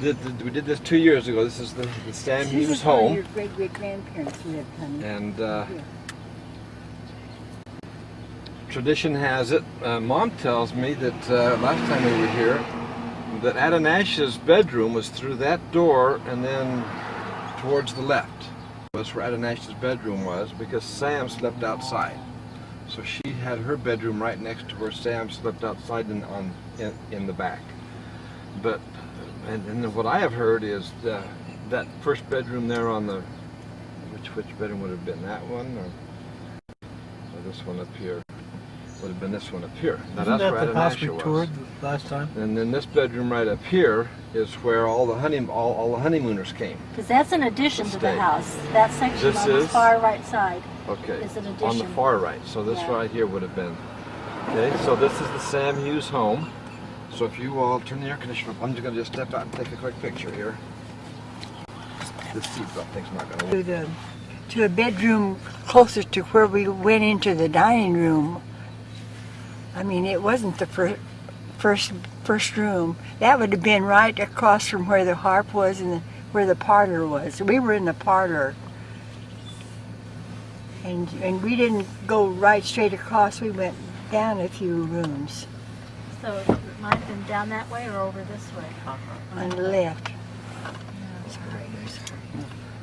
we did this 2 years ago. This is the Sam Hughes home. Your great-great-grandparents lived, honey. And tradition has it, Mom tells me that last time we were here, that Adonash's bedroom was through that door and then towards the left. That's where Adonash's bedroom was, because Sam slept outside. So she had her bedroom right next to where Sam slept outside in the back. But and what I have heard is that first bedroom there on the which bedroom would have been, that one or this one up here? Would have been this one up here. Now Isn't that's that where the house Adonasha we was. toured last time? And then this bedroom right up here is where all the honeymooners came. Because that's an addition to the Stay. house. That section This on the is? far right side Okay. is an On addition. the far right. So this Yeah. right here would have been. Okay. So this is the Sam Hughes home. So if you all turn the air conditioner up, I'm just going to step out and take a quick picture here. This seatbelt thing's not going to work. To a bedroom closer to where we went into the dining room. I mean, it wasn't the first room. That would have been right across from where the harp was and where the parlor was. We were in the parlor. And we didn't go right straight across. We went down a few rooms So it might have been down that way or over this way. on the left.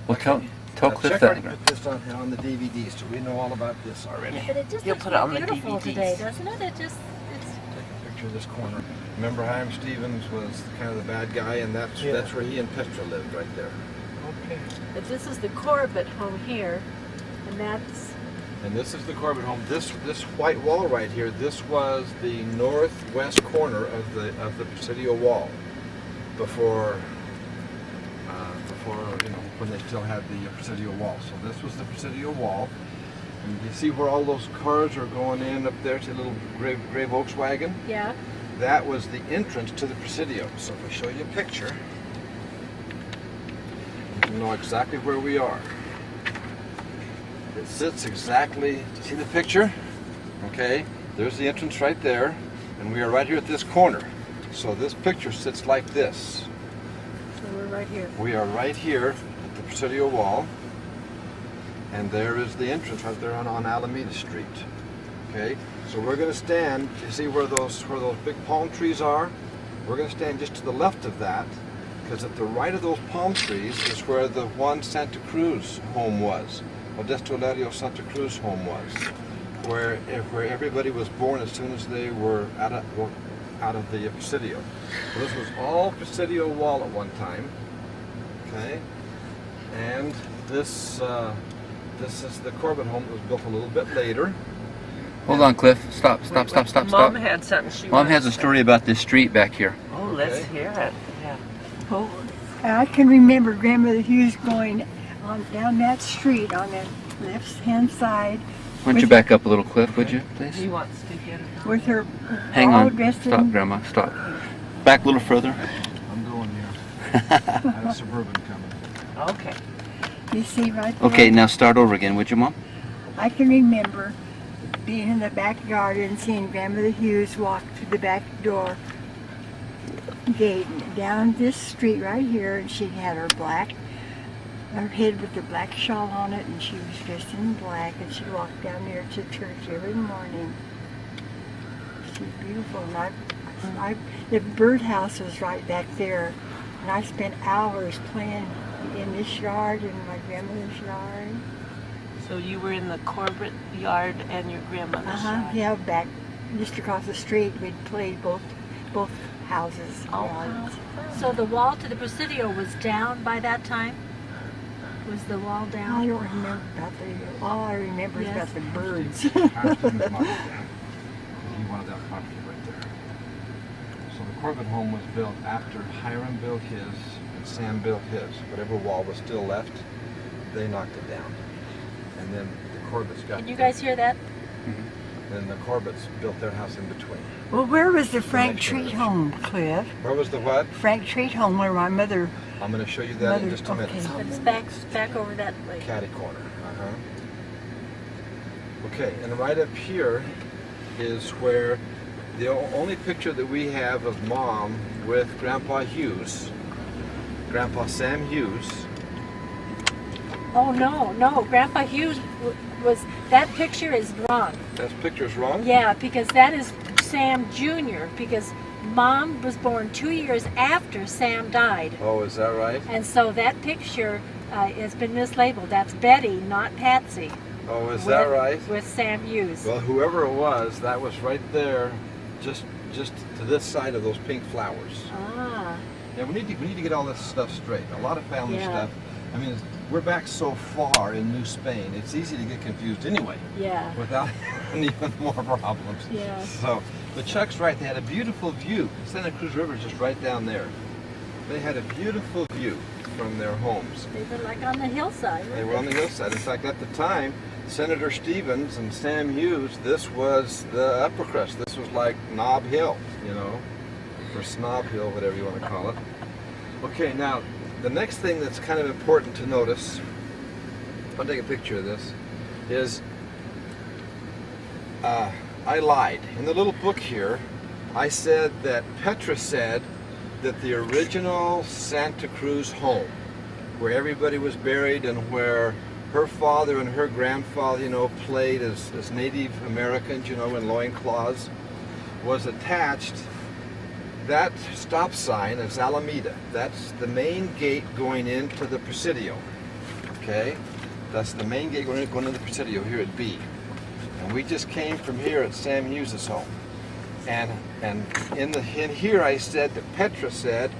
Well, tell Cliff Check that. already put this on the DVD, so we know all about this already. But it just You'll looks put it on the beautiful DVDs. today, doesn't it? It's Take a picture of this corner. Remember Hiram Stevens was kind of the bad guy, and that's where he and Petra lived right there. Okay. but this is the Corbett home here, and that's And this is the Corbett home. This white wall right here, this was the northwest corner of the Presidio wall before when they still had the Presidio wall. So this was the Presidio wall. And you see where all those cars are going in up there to the little gray Volkswagen? yeah. That was the entrance to the Presidio. So if I show you a picture, you can know exactly where we are. It sits exactly, see the picture? Okay, there's the entrance right there, and we are right here at this corner. So this picture sits like this. So we're right here. We are right here at the Presidio wall, and there is the entrance right there on Alameda Street. Okay, so we're going to stand, you see where those big palm trees are? We're going to stand just to the left of that, because at the right of those palm trees is where the Juan Santa Cruz home was. Modesto Lario Santa Cruz home was, where everybody was born as soon as they were out of the Presidio. So this was all Presidio wall at one time. Okay, and this is the Corbett home that was built a little bit later. Hold on, Cliff. Stop. Mom had something she Mom wanted has to a say. story about this street back here. Oh, let's Okay. hear it. Yeah. Oh, I can remember Grandmother Hughes going down that street on the left-hand side Why don't you back up a little, Cliff, would you, please? He wants to get it. with her Hang all on. dressed Stop, in. Grandma. Stop. Back a little further. I'm going here. I had a Suburban coming. Okay. You see right there? Okay, now start over again, would you, Mom? I can remember being in the backyard and seeing Grandmother Hughes walk through the back door gate down this street right here, and she had her head with the black shawl on it, and she was dressed in black, and she walked down there to church every morning. She's beautiful, and the birdhouse was right back there, and I spent hours playing in this yard, in my grandmother's yard. So you were in the Corbett yard and your grandmother's yard. Yeah, back just across the street, we'd play both houses. Oh, yards. So the wall to the Presidio was down by that time? Was the wall I down? don't remember about all I remember is Yes. about the birds. Hiram Stevens knocked it down. He wanted that property right there. So the Corbett home was built after Hiram built his and Sam built his. Whatever wall was still left, they knocked it down. And then the Corbett's got. Can you guys hear that? Then the Corbett's built their house in between. Well, where was the Frank next Treat one. home, Cliff? Where was the what? Frank Treat home, where my mother. I'm going to show you that in just a minute. Okay. It's back over that way. Caddy corner. Okay, and right up here is where the only picture that we have of Mom with Grandpa Hughes Grandpa Sam Hughes. Oh no, Grandpa Hughes was, that picture is wrong. That picture's wrong? Yeah, because that is Sam Jr., because Mom was born 2 years after Sam died. Oh, is that right? And so that picture has been mislabeled. That's Betty, not Patsy. Oh, is that right? With Sam Hughes. Well, whoever it was, that was right there, just to this side of those pink flowers. Ah. Yeah, we need to get all this stuff straight. A lot of family Yeah. stuff. I mean, we're back so far in New Spain. It's easy to get confused anyway. Yeah. Without even more problems. Yeah. So the Chuck's right. They had a beautiful view. Santa Cruz River is just right down there. They had a beautiful view from their homes. They were like on the hillside. They were on the hillside. In fact, at the time, Senator Stevens and Sam Hughes, this was the upper crest. This was like Knob Hill, you know, or Snob Hill, whatever you want to call it. Okay, now the next thing that's kind of important to notice, I'll take a picture of this, is I lied. In the little book here, I said that Petra said that the original Santa Cruz home, where everybody was buried and where her father and her grandfather, you know, played as Native Americans, you know, in loincloths, was attached. That stop sign is Alameda. That's the main gate going into the Presidio. Okay? That's the main gate going into the Presidio here at B. And we just came from here at Sam Hughes' home. And in here I said that Petra said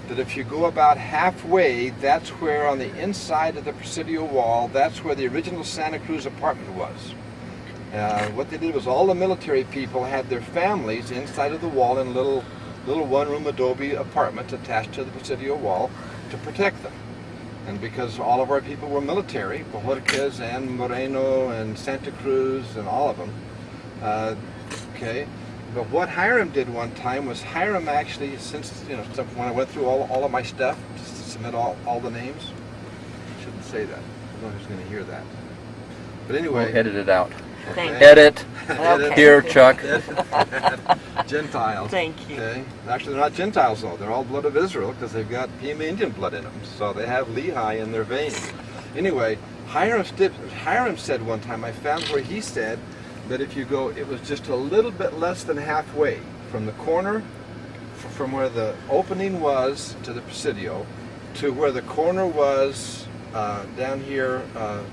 that if you go about halfway, that's where on the inside of the Presidio wall, that's where the original Santa Cruz apartment was. What they did was all the military people had their families inside of the wall in a little one-room adobe apartment attached to the Presidio wall to protect them. And because all of our people were military, Bojorquez and Moreno and Santa Cruz and all of them, okay. But what Hiram did one time was Hiram actually, since, you know, when I went through all of my stuff, just to submit all the names, I shouldn't say that. I don't know who's going to hear that. But anyway. We'll edit it out. Thank okay. Edit. Okay. Here, Chuck. Gentiles. Thank you. Okay. Actually, they're not Gentiles though. They're all blood of Israel because they've got Pima Indian blood in them. So they have Lehi in their veins. Anyway, Hiram said one time, I found where he said that if you go, it was just a little bit less than halfway from the corner, from where the opening was to the Presidio, to where the corner was down here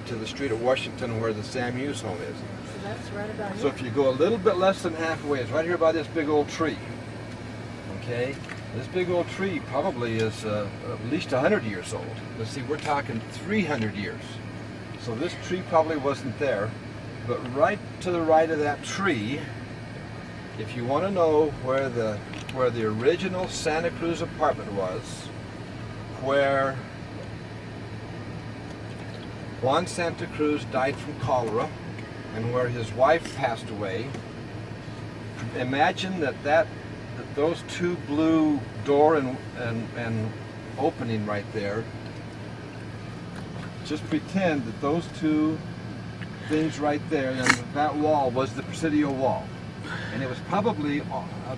to the street of Washington where the Sam Hughes home is. So that's right about So here. if you go a little bit less than halfway, it's right here by this big old tree. Okay? This big old tree probably is at least 100 years old. But see, we're talking 300 years. So this tree probably wasn't there. But right to the right of that tree, if you want to know where the original Santa Cruz apartment was, where Juan Santa Cruz died from cholera, and where his wife passed away, imagine that those two blue door and opening right there, just pretend that those two things right there, and that wall was the Presidio wall. And it was probably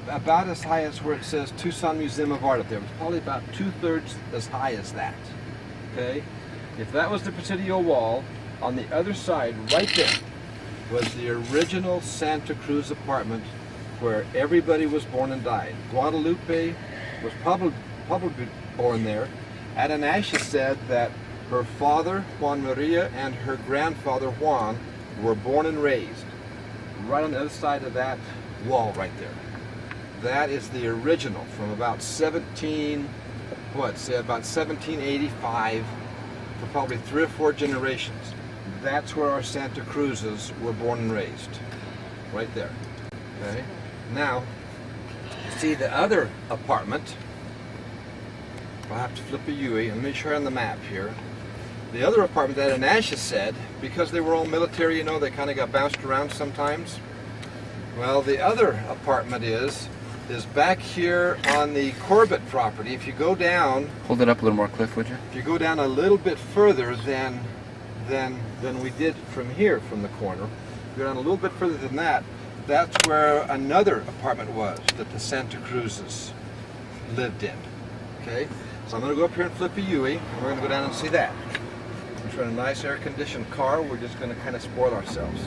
about as high as where it says Tucson Museum of Art up there. It was probably about 2/3 as high as that. Okay? If that was the Presidio wall, on the other side, right there, was the original Santa Cruz apartment where everybody was born and died. Guadalupe was probably born there. Adonasha said that her father, Juan Maria, and her grandfather, Juan, were born and raised right on the other side of that wall right there. That is the original from about 1785 for probably 3 or 4 generations. That's where our Santa Cruzes were born and raised. Right there. Okay? Now, see the other apartment. I'll have to flip a UE. Let me show you on the map here. The other apartment that Anasha said, because they were all military, you know, they kind of got bounced around sometimes. Well, the other apartment is back here on the Corbett property. If you go down, Hold it up a little more, Cliff, would you? if you go down a little bit further than we did from here, from the corner, go down a little bit further than that, that's where another apartment was that the Santa Cruzes lived in. Okay? So I'm going to go up here and flip a Yui, and we're going to go down and see that. We're in a nice air-conditioned car. We're just going to kind of spoil ourselves.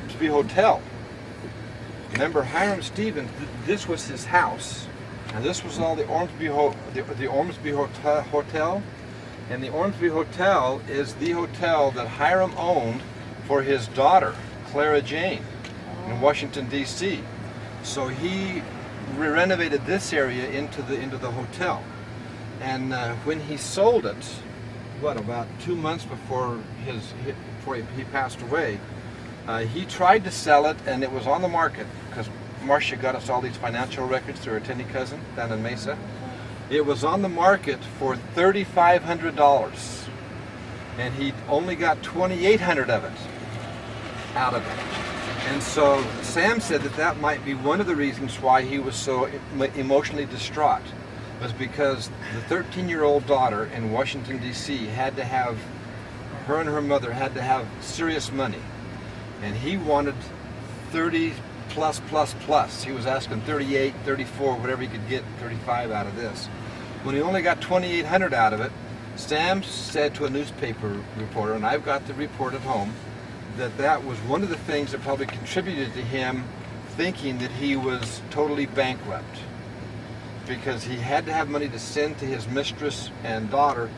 Ormsby Hotel. Remember, Hiram Stevens, this was his house, and this was all the Ormsby Hotel. And the Ormsby Hotel is the hotel that Hiram owned for his daughter, Clara Jane, in Washington, D.C. So he renovated this area into the hotel. And when he sold it, about 2 months before he passed away, he tried to sell it, and it was on the market because Marcia got us all these financial records through her Tenny cousin down in Mesa. It was on the market for $3,500, and he only got $2,800 of it out of it. And so Sam said that might be one of the reasons why he was so emotionally distraught, was because the 13-year-old daughter in Washington, D.C. had to have, her and her mother had to have serious money. And he wanted 30 plus. He was asking 38, 34, whatever he could get, 35 out of this. When he only got 2,800 out of it, Sam said to a newspaper reporter, and I've got the report at home, that was one of the things that probably contributed to him thinking that he was totally bankrupt, because he had to have money to send to his mistress and daughter,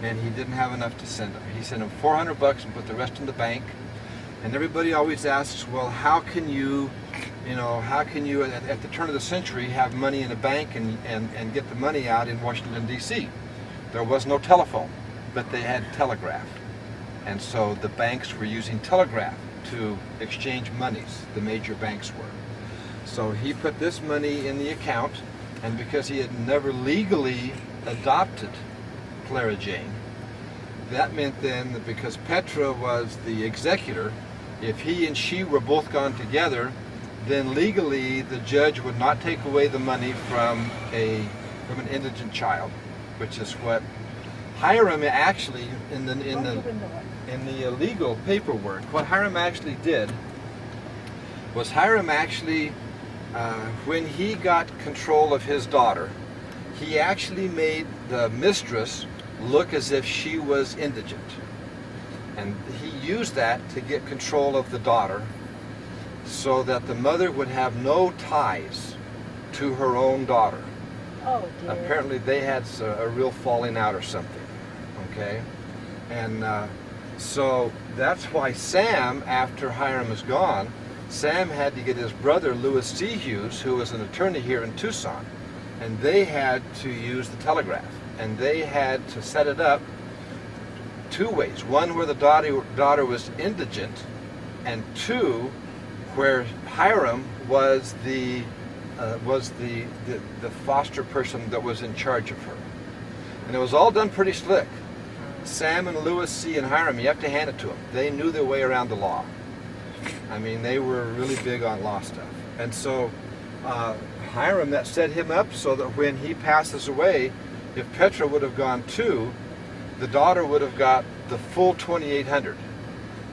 and he didn't have enough to send them. He sent them $400 and put the rest in the bank. And everybody always asks, well, how can you at the turn of the century have money in a bank and get the money out in Washington, D.C.? There was no telephone, but they had telegraph. And so the banks were using telegraph to exchange monies, the major banks were. So he put this money in the account, and because he had never legally adopted Clara Jane, that meant then that because Petra was the executor, if he and she were both gone together, then legally the judge would not take away the money from an indigent child, which is what Hiram actually in the legal paperwork. What Hiram actually did was when he got control of his daughter, he actually made the mistress look as if she was indigent. And he used that to get control of the daughter so that the mother would have no ties to her own daughter. Oh, dear. Apparently they had a real falling out or something, okay? And so that's why Sam, after Hiram is gone, Sam had to get his brother, Louis C. Hughes, who was an attorney here in Tucson, and they had to use the telegraph. And they had to set it up two ways. One where the daughter was indigent, and two where Hiram was the foster person that was in charge of her. And it was all done pretty slick. Sam and Louis C. and Hiram, you have to hand it to them. They knew their way around the law. I mean, they were really big on law stuff. And so Hiram, that set him up so that when he passes away, if Petra would have gone too, the daughter would have got the full 2,800.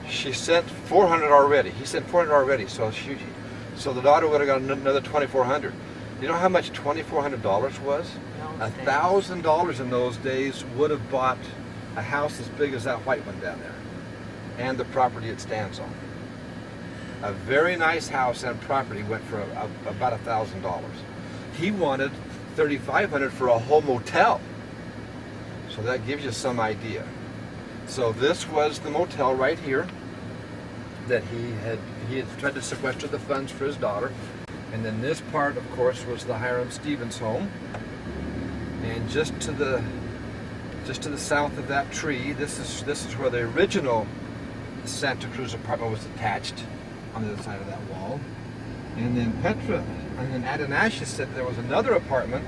She sent 400 already. He sent 400 already, so the daughter would have got another 2,400. You know how much $2,400 was? $1,000 in those days would have bought a house as big as that white one down there, and the property it stands on. A very nice house and property went for about $1,000. He wanted $3,500 for a whole motel. So that gives you some idea. So this was the motel right here that he had tried to sequester the funds for his daughter. And then this part, of course, was the Hiram Stevens home. And just to the south of that tree, this is where the original Santa Cruz apartment was attached, on the other side of that wall. And then Adonashus said there was another apartment,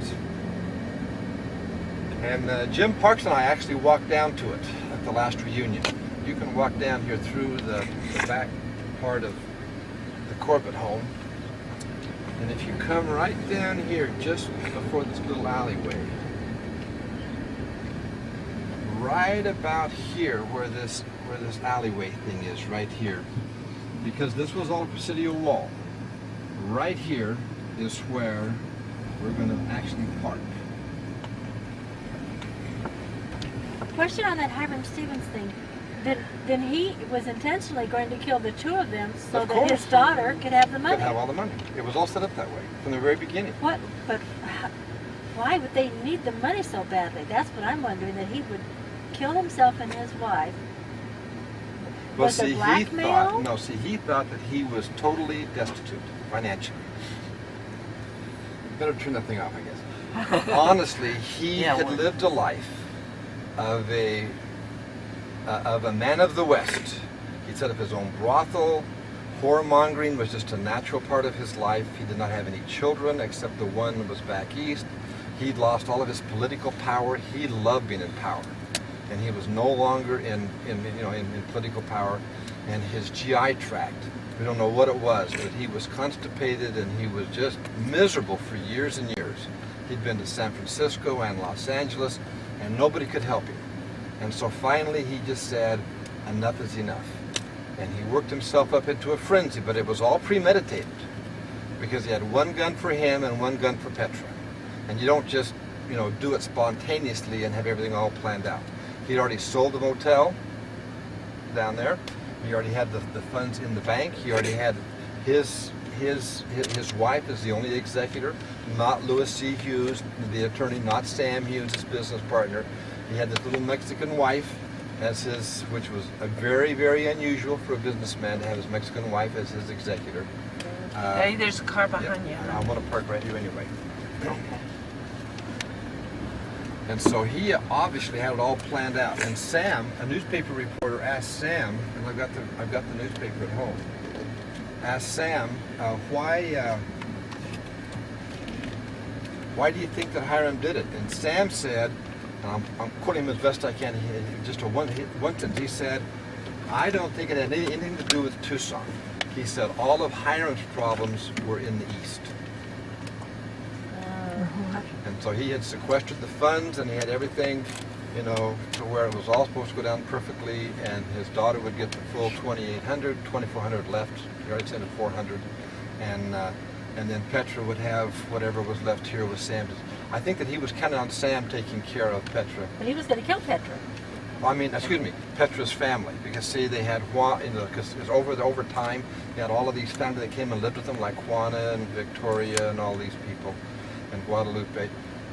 and Jim Parks and I actually walked down to it at the last reunion. You can walk down here through the back part of the Corbett home, and if you come right down here just before this little alleyway, right about here where this alleyway thing is, right here, because this was all Presidio wall. Right here is where we're going to actually park. Question on that Hiram Stevens thing. Then he was intentionally going to kill the two of them so Of that course. his daughter could have the money. Could have all the money. It was all set up that way from the very beginning. What? But why would they need the money so badly? That's what I'm wondering. That he would kill himself and his wife. Well, Was it see, blackmail? he thought that he was totally destitute financially. Better turn that thing off, I guess. Honestly, he Yeah, had well- lived a life of a man of the West. He'd set up his own brothel. Whoremongering was just a natural part of his life. He did not have any children except the one that was back east. He'd lost all of his political power. He loved being in power, and he was no longer in political power. And his GI tract, we don't know what it was, but he was constipated and he was just miserable for years and years. He'd been to San Francisco and Los Angeles, and nobody could help him. And so finally he just said, enough is enough. And he worked himself up into a frenzy, but it was all premeditated, because he had one gun for him and one gun for Petra. And you don't just, do it spontaneously and have everything all planned out. He'd already sold the motel down there. He already had the funds in the bank. He already had his wife as the only executor, not Louis C. Hughes, the attorney, not Sam Hughes, his business partner. He had this little Mexican wife as his, which was a very, very unusual for a businessman to have his Mexican wife as his executor. Hey, there's a car behind you. I want to park right here anyway. And so he obviously had it all planned out. And Sam, a newspaper reporter, asked Sam, and I've got the newspaper at home. Asked Sam, why do you think that Hiram did it? And Sam said, and I'm quoting him as best I can, just a one sentence. He said, I don't think it had anything to do with Tucson. He said all of Hiram's problems were in the East. And so he had sequestered the funds, and he had everything, to where it was all supposed to go down perfectly, and his daughter would get the full 2,800, 2,400 left. He already sent him 400, and then Petra would have whatever was left here with Sam. I think that he was counting on Sam taking care of Petra. But he was going to kill Petra. Petra's family, because see, they had because it was over time, they had all of these families that came and lived with them, like Juana and Victoria and all these people, and Guadalupe.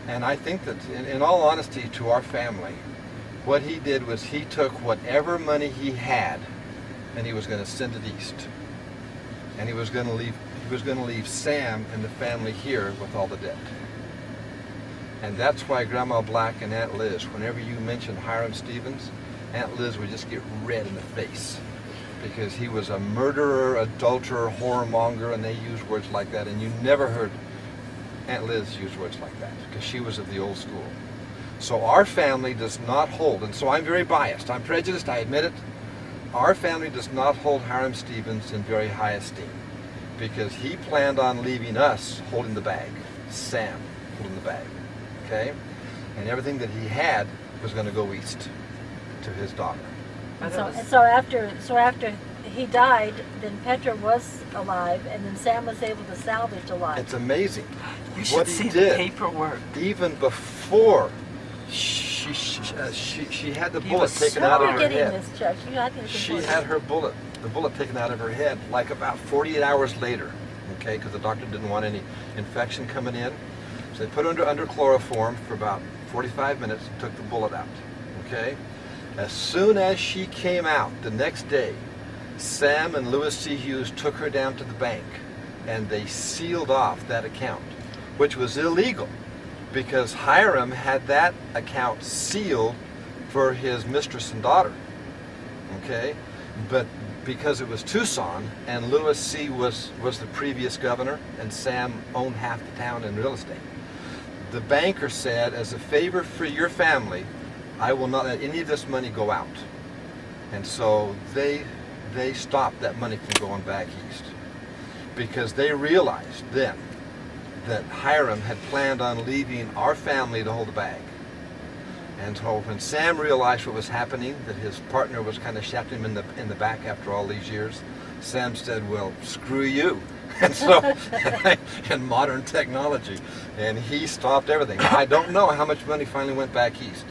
And I think that, in all honesty, to our family, what he did was he took whatever money he had, and he was going to send it east, and he was going to leave Sam and the family here with all the debt. And that's why Grandma Black and Aunt Liz, whenever you mention Hiram Stevens, Aunt Liz would just get red in the face, because he was a murderer, adulterer, whoremonger, and they used words like that, and you never heard Aunt Liz use words like that, because she was of the old school. So our family does not hold, and so I'm very biased, I'm prejudiced, I admit it. Our family does not hold Hiram Stevens in very high esteem, because he planned on leaving us holding the bag, Sam holding the bag, okay? And everything that he had was going to go east to his daughter. So after he died, then Petra was alive, and then Sam was able to salvage a lot. It's amazing You should what see he the did. paperwork. Even before she had the bullet taken out of her You're getting head. this, Chuck. I think it's She important. had the bullet taken out of her head, like about 48 hours later, okay, because the doctor didn't want any infection coming in. So they put her under chloroform for about 45 minutes and took the bullet out, okay? As soon as she came out the next day, Sam and Louis C. Hughes took her down to the bank, and they sealed off that account, which was illegal, because Hiram had that account sealed for his mistress and daughter, okay? But because it was Tucson, and Louis C. was the previous governor, and Sam owned half the town in real estate, the banker said, as a favor for your family, I will not let any of this money go out. And so they stopped that money from going back east, because they realized then that Hiram had planned on leaving our family to hold the bag. And so when Sam realized what was happening, that his partner was kind of shafting him in the back after all these years, Sam said, well, screw you. And so, and modern technology, and he stopped everything. I don't know how much money finally went back east.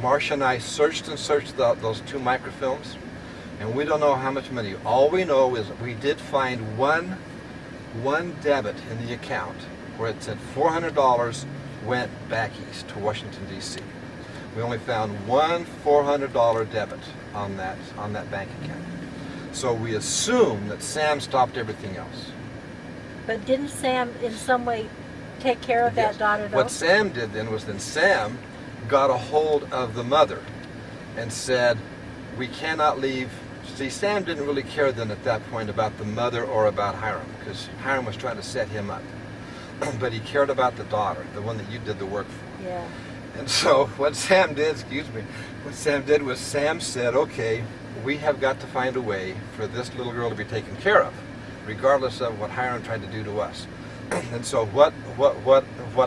Marcia and I searched and searched those 2 microfilms, and we don't know how much money. All we know is we did find one debit in the account where it said $400 went back east to Washington, D.C. We only found one $400 debit on that bank account. So we assume that Sam stopped everything else. But didn't Sam in some way take care of Yes. that daughter though? What Sam did then was Sam got a hold of the mother and said, we cannot leave. See, Sam didn't really care then at that point about the mother or about Hiram, because Hiram was trying to set him up. But he cared about the daughter, the one that you did the work for. Yeah. And so what Sam did, what Sam did was Sam said, okay, we have got to find a way for this little girl to be taken care of, regardless of what Hiram tried to do to us. And so what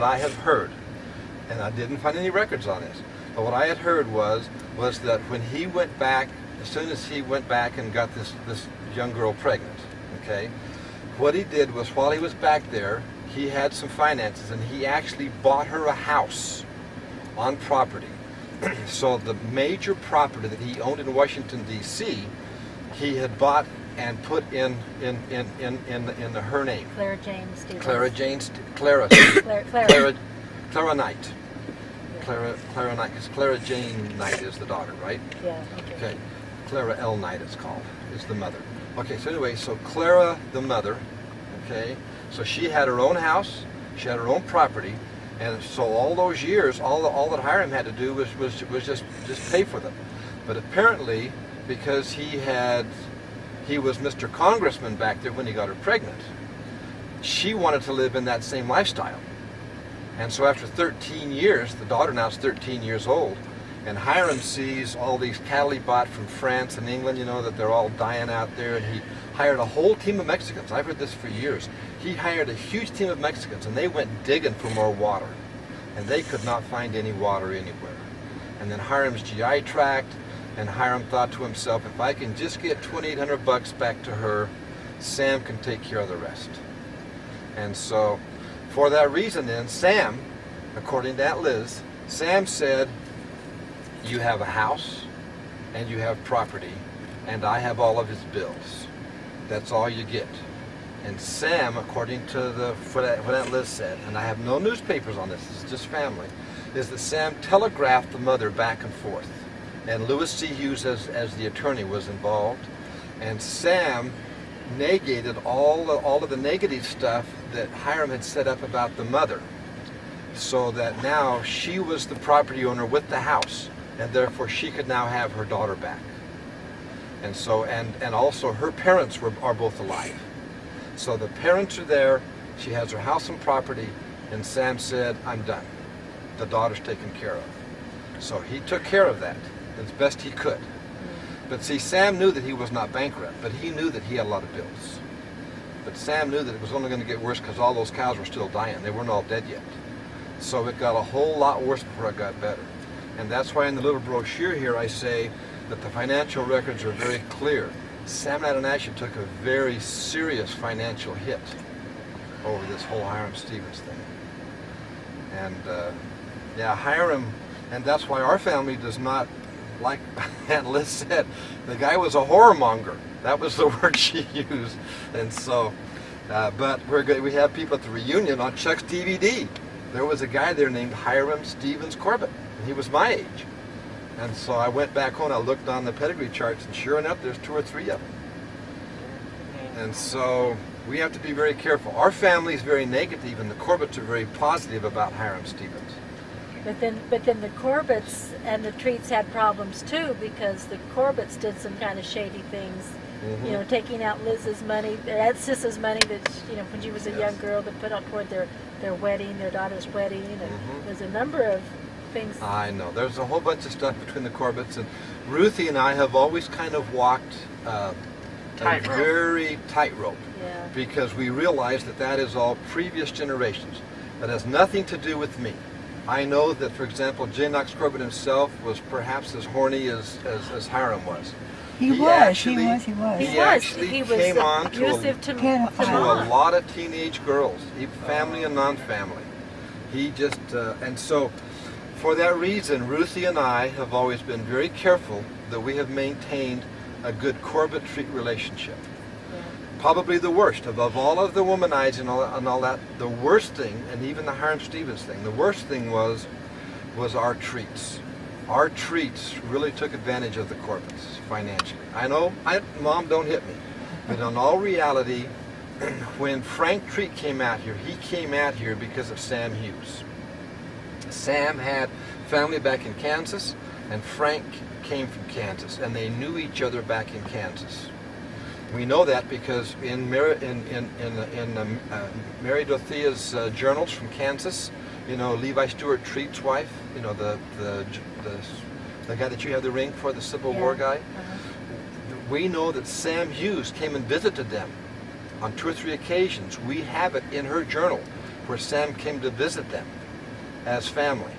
I have heard, and I didn't find any records on this, but what I had heard was that when he went back, as soon as he went back and got this young girl pregnant, okay, what he did was while he was back there, he had some finances and he actually bought her a house on property. So the major property that he owned in Washington, D.C., he had bought and put in her name. Clara Jane Stevens. Clara Knight. Clara Knight, because Clara Jane Knight is the daughter, right? Yeah. Okay. Clara L. Knight, it's called, is the mother. Okay, so anyway, so Clara, the mother, okay, so she had her own house, she had her own property, and so all those years, all that Hiram had to do was just pay for them. But apparently, because he was Mr. Congressman back there when he got her pregnant, she wanted to live in that same lifestyle. And so after 13 years, the daughter now is 13 years old, and Hiram sees all these cattle he bought from France and England, you know, that they're all dying out there, and he hired a whole team of Mexicans. I've heard this for years. He hired a huge team of Mexicans, and they went digging for more water, and they could not find any water anywhere. And then Hiram's GI tract, and Hiram thought to himself, if I can just get $2,800 back to her, Sam can take care of the rest. And so, for that reason then, Sam, according to Aunt Liz, Sam said, you have a house, and you have property, and I have all of his bills. That's all you get. And Sam, according to what Aunt Liz said, and I have no newspapers on this, it's just family, is that Sam telegraphed the mother back and forth. And Lewis C. Hughes, as the attorney, was involved. And Sam negated all of the negative stuff that Hiram had set up about the mother, so that now she was the property owner with the house, and therefore she could now have her daughter back. And so, and also her parents are both alive. So the parents are there, she has her house and property, and Sam said, I'm done. The daughter's taken care of. So he took care of that as best he could. But see, Sam knew that he was not bankrupt, but he knew that he had a lot of bills. But Sam knew that it was only going to get worse because all those cows were still dying. They weren't all dead yet. So it got a whole lot worse before it got better. And that's why in the little brochure here I say that the financial records are very clear. Sam Adonasha took a very serious financial hit over this whole Hiram Stevens thing. And yeah, Hiram, and that's why our family does not, like Aunt Liz said, the guy was a whoremonger. That was the word she used. And so, but we have people at the reunion on Chuck's DVD. There was a guy there named Hiram Stevens Corbett, and he was my age. And so I went back home, I looked on the pedigree charts, and sure enough, there's 2 or 3 of them. And so we have to be very careful. Our family is very negative, and the Corbetts are very positive about Hiram Stevens. But then the Corbetts and the Treats had problems too, because the Corbetts did some kind of shady things. You know, taking out Liz's money, their Aunt Sis's money that, you know, when she was a young girl, to put out toward their wedding, their daughter's wedding, and there's a number of things. I know. There's a whole bunch of stuff between the Corbetts, and Ruthie and I have always kind of walked a very tightrope, because we realize that that is all previous generations. That has nothing to do with me. I know that, for example, J. Knox Corbett himself was perhaps as horny as Hiram was. He was. He actually He was came on to abusive to Pedophile. a Mom. lot of teenage girls, family and non-family. He just, and so for that reason, Ruthie and I have always been very careful that we have maintained a good Corbett Treat relationship. Probably the worst, above all of the womanizing and all that, the worst thing, and even the Hiram Stevens thing, the worst thing was our treats. Our treats really took advantage of the Corbett's financially. I know, Mom, don't hit me, but in all reality, when Frank Treat came out here, he came out here because of Sam Hughes. Sam had family back in Kansas, and Frank came from Kansas, and they knew each other back in Kansas. We know that because in Mary Dorothea's journals from Kansas, you know, Levi Stewart Treat's wife, you know, the guy that you have the ring for, the Civil War guy. We know that Sam Hughes came and visited them on 2 or 3 occasions. We have it in her journal where Sam came to visit them as family.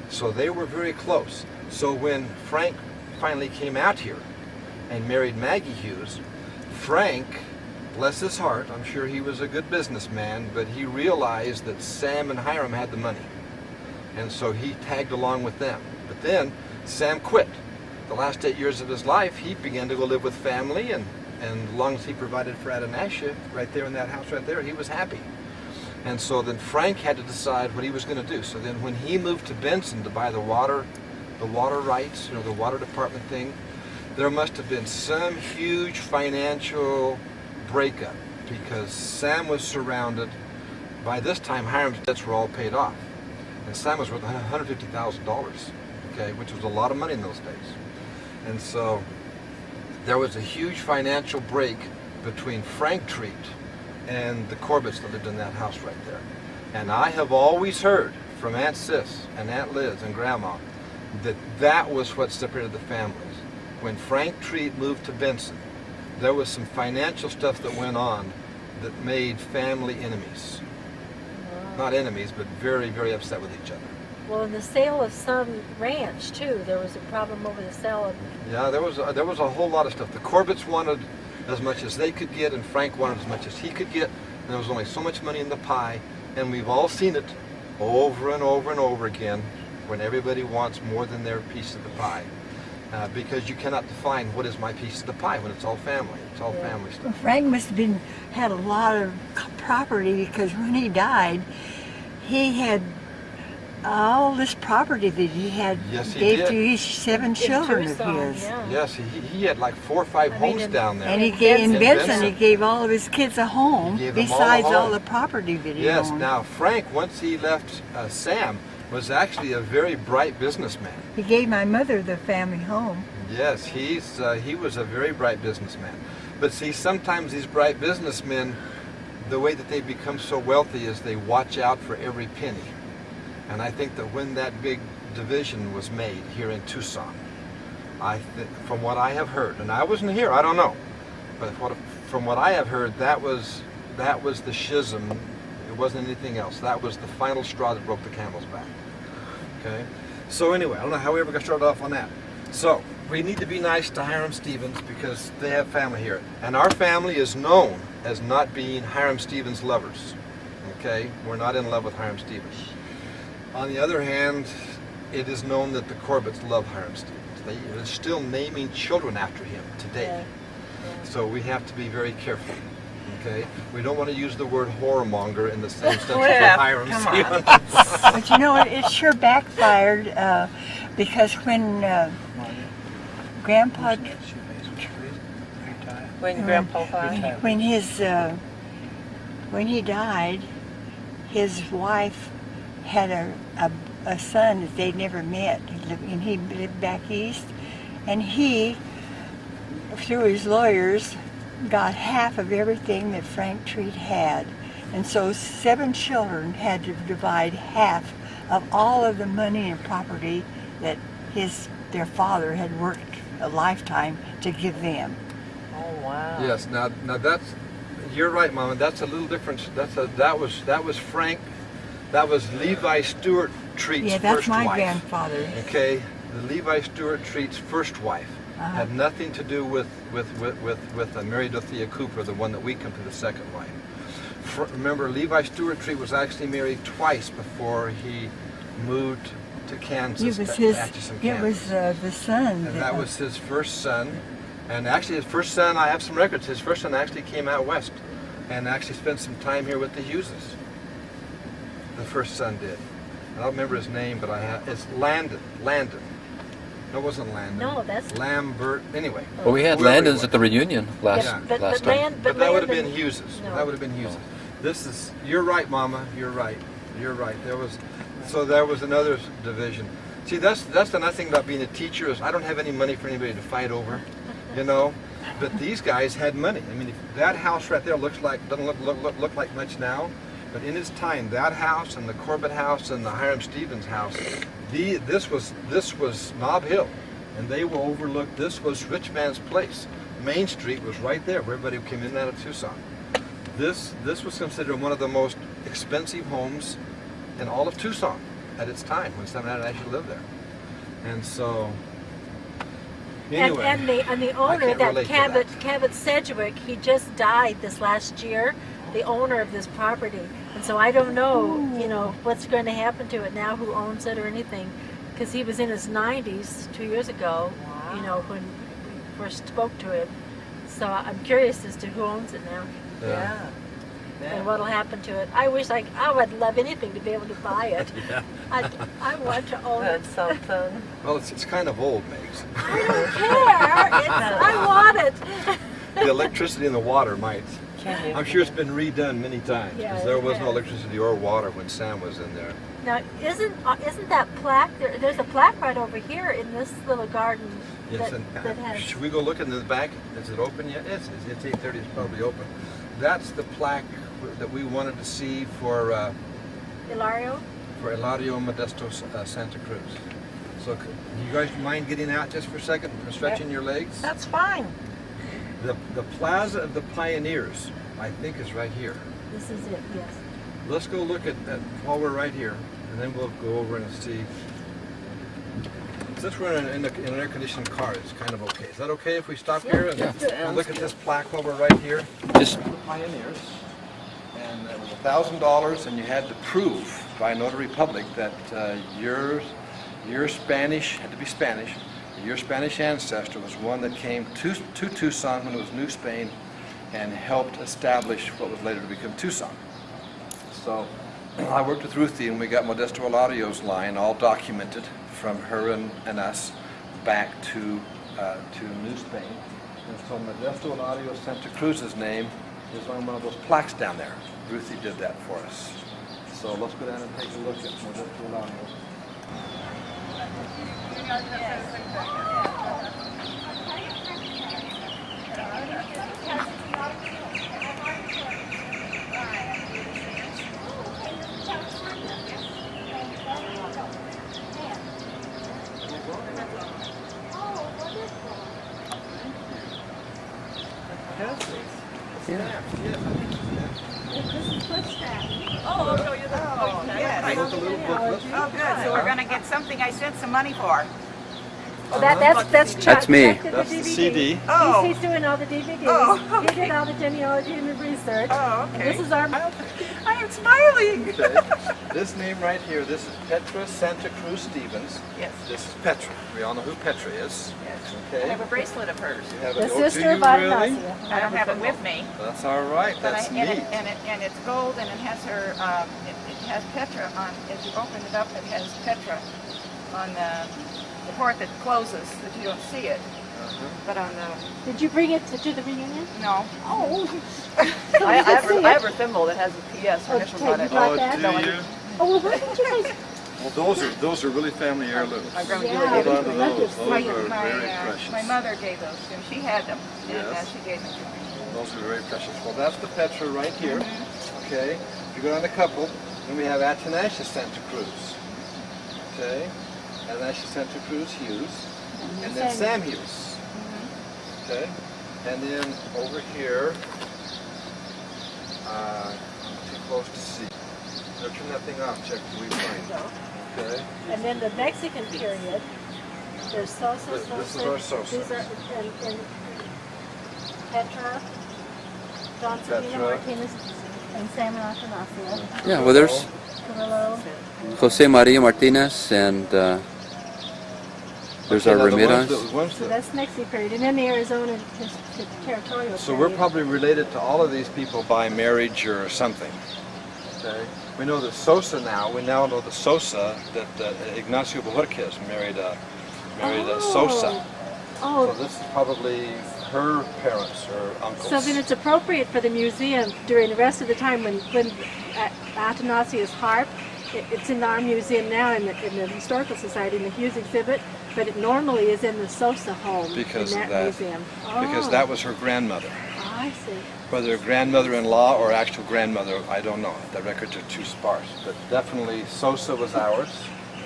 So they were very close. So when Frank finally came out here and married Maggie Hughes, Frank, bless his heart, I'm sure he was a good businessman, but he realized that Sam and Hiram had the money. And so he tagged along with them. But then Sam quit. The last 8 years of his life, he began to go live with family, and as long as he provided for Adonijah, right there in that house right there, he was happy. And so then Frank had to decide what he was going to do. So then when he moved to Benson to buy the water rights, you know, the water department thing, there must have been some huge financial breakup because Sam was surrounded. By this time, Hiram's debts were all paid off. And Sam was worth $150,000, okay, which was a lot of money in those days. And so there was a huge financial break between Frank Treat and the Corbetts that lived in that house right there. And I have always heard from Aunt Sis and Aunt Liz and Grandma that that was what separated the families. When Frank Treat moved to Benson, there was some financial stuff that went on that made family enemies. Not enemies, but very, very upset with each other. Well, in the sale of some ranch too, there was a problem over the sale of. Yeah, there was a whole lot of stuff. The Corbetts wanted as much as they could get, and Frank wanted as much as he could get, and there was only so much money in the pie, and we've all seen it over and over and over again when everybody wants more than their piece of the pie. Because you cannot define what is my piece of the pie when it's all family. It's all family stuff. Well, Frank must have had a lot of property because when he died, he had all this property that he had gave to his 7 children of his. Yeah. Yes, he had like 4 or 5 homes down there. And he gave in Benson, he gave all of his kids a home besides all the property that he owned. Yes, now Frank, once he left Sam, was actually a very bright businessman. He gave my mother the family home. Yes, he was a very bright businessman. But see, sometimes these bright businessmen, the way that they become so wealthy is they watch out for every penny. And I think that when that big division was made here in Tucson, from what I have heard, and I wasn't here, I don't know, but from what I have heard, that was the schism. It wasn't anything else. That was the final straw that broke the camel's back. Okay? So anyway, I don't know how we ever got started off on that. So, we need to be nice to Hiram Stevens because they have family here. And our family is known as not being Hiram Stevens lovers. Okay? We're not in love with Hiram Stevens. On the other hand, it is known that the Corbetts love Hiram Stevens. They're still naming children after him today. Yeah. So we have to be very careful. Okay? We don't want to use the word whoremonger in the same sense as Hiram Stevens. But you know, it sure backfired because when Grandpa, when he died, his wife had a son that they'd never met, and he lived back east, and he, through his lawyers, got half of everything that Frank Treat had. And so 7 children had to divide half of all of the money and property that their father had worked a lifetime to give them. Oh wow. Yes, now that's, you're right, Mama, that's a little different. That was Frank, that was Levi Stewart Treat's first wife. Yeah, that's my grandfather. Okay, the Levi Stewart Treat's first wife. Had nothing to do with Mary Dorothea Cooper, the one that we come to the second wife. Remember, Levi Stewart Tree was actually married twice before he moved to Kansas. It was the son. And that was his first son. And actually his first son, I have some records, his first son actually came out west and actually spent some time here with the Hugheses. The first son did. I don't remember his name, but it's Landon. No, it wasn't Landon. No, that's Lambert. Anyway. Well, we had whoever he Landon's was. at the reunion last but time. But that would have been Landon- Hugheses. No. That would have been Hugheses. This is. You're right, Mama. You're right. You're right. There was another division. See, that's the nice thing about being a teacher is I don't have any money for anybody to fight over, you know. But these guys had money. I mean, if that house right there doesn't look like much now, but in its time, that house and the Corbett house and the Hiram Stevens house, this was Nob Hill, and they were overlooked. This was Rich Man's Place. Main Street was right there, where everybody came in and out of Tucson. This was considered one of the most expensive homes in all of Tucson at its time when someone had actually lived there. And so, anyway, and the owner, can't that relate to Cabot Sedgwick, he just died this last year, the owner of this property. And so I don't know, you know, what's going to happen to it now, who owns it or anything, because he was in his 90s 2 years ago, you know, when we first spoke to him. So I'm curious as to who owns it now. Yeah. And what'll happen to it. I wish I would love anything to be able to buy it. Yeah. I want to own it. That's something. Well, it's kind of old, Megs. I don't care. I want it. The electricity and the water might. Can you? I'm sure it's been redone many times Yeah, because there it was no has. electricity or water when Sam was in there. Now, isn't that plaque there's a plaque right over here in this little garden Yes, that has should we go look in the back? Is it open yet? It's 8:30. It's probably open. That's the plaque that we wanted to see for Ilario? Eladio Modesto Santa Cruz. So, you guys mind getting out just for a second and stretching your legs? That's fine. The Plaza of the Pioneers, I think, is right here. This is it, yes. Let's go look at while we're right here, and then we'll go over and see. Since we're in an air-conditioned car, it's kind of okay. Is that okay if we stop here and look at this plaque while we're right here? Just The Pioneers, and it was $1,000, and you had to prove by notary public that your Spanish had to be Spanish. Your Spanish ancestor was one that came to Tucson when it was New Spain, and helped establish what was later to become Tucson. So I worked with Ruthie, and we got Modesto Eladio's line all documented from her and us back to New Spain. And so Modesto Eladio Santa Cruz's name is on one of those plaques down there. Ruthie did that for us. So let's go down and take a look at Modesto Eladio. Oh, I'll show you the yes. Oh, good. So we're going to get something I spent some money for. That's Chuck. That's me. Chuck did That's the CD. Oh. He's doing all the DVDs. Oh, He did all the genealogy and the research. Oh, And okay. this is our. I am smiling. Okay. This name right here, this is Petra Santa Cruz Stevens. Yes. This is Petra. We all know who Petra is. Yes. Okay. I have a bracelet of hers. You have The it. Oh, do sister you of really? Ignacia. I don't have it with me, That's all right. but That's neat. and it's gold, and it has her. It has Petra on. As you open it up, it has Petra on the part that closes, that you don't see it. But on the Did you bring it to the reunion? no. Oh. I have her thimble that has the PS her initials Okay, on you it. got that? do you? Oh, well, why didn't you guys? Well, those are really family heirlooms. My grandma Yeah. Julie Hold gave on it to to me. those. Those are my, very precious. my mother gave those to me. She had them, and Yes. she gave them to me. Those are very precious. Well, that's the Petra right here. Okay. If you go down a couple, then we have Atanasio Santa Cruz. Okay. Atanasio Santa Cruz Hughes. And then Sam Hughes. Okay. And then over here, I'm too close to see. Turn that thing off, check the replay. Okay. And then the Mexican period. There's Sosa, This is our Sosa. These are, and Petra, Don Sabino Petra. Martinez, and Sam Atanasia. Yeah, well, there's Carrillo. Jose Maria Martinez and there's Okay, our now the Ramirez. ones So that- that's Mexican period. And then the Arizona territorial So we're period. probably related to all of these people by marriage or something. Okay. We know that Sosa now. We now know the Sosa that Ignacio Borges married a Sosa. Oh, So this is probably her parents or uncles. so then it's appropriate for the museum during the rest of the time when Athanasius harp. It's in our museum now in the Historical Society in the Hughes exhibit, but it normally is in the Sosa home Because in of that that. museum. Because Oh, that was her grandmother. I see. Whether grandmother-in-law or actual grandmother, I don't know. The records are too sparse. But definitely Sosa was ours.